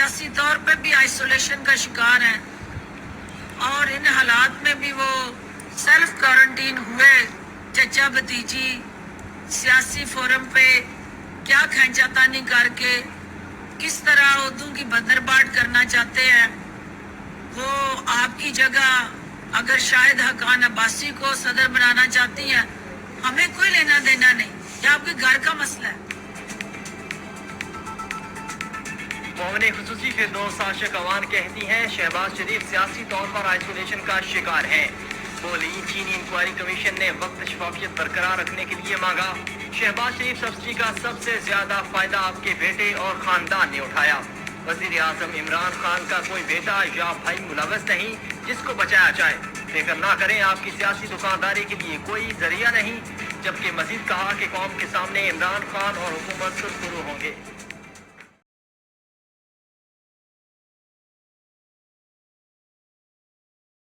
سیاسی طور پہ بھی آئسولیشن کا شکار ہیں، اور ان حالات میں بھی وہ سیلف کوارنٹین ہوئے، چچا بھتیجی سیاسی فورم پہ کیا کھینچا تانی کر کے کس طرح اردو کی بدرباٹ کرنا چاہتے ہیں۔ وہ آپ کی جگہ اگر شاہد حقان عباسی کو صدر بنانا چاہتی ہیں، ہمیں کوئی لینا دینا نہیں، یہ آپ کے گھر کا مسئلہ ہے۔ معاون خصوصی فردوس عاشق اوان کہتی ہیں شہباز شریف سیاسی طور پر آئسولیشن کا شکار ہیں۔ بولی چینی انکوائری کمیشن نے وقت شفافیت برقرار رکھنے کے لیے مانگا۔ شہباز شریف سبسڈی کا سب سے زیادہ فائدہ آپ کے بیٹے اور خاندان نے اٹھایا۔ وزیر اعظم عمران خان کا کوئی بیٹا یا بھائی ملوث نہیں جس کو بچایا جائے۔ فکر نہ کریں، آپ کی سیاسی دکانداری کے لیے کوئی ذریعہ نہیں، جبکہ مزید کہا کہ قوم کے سامنے عمران خان اور حکومت سرخرو ہوں گے۔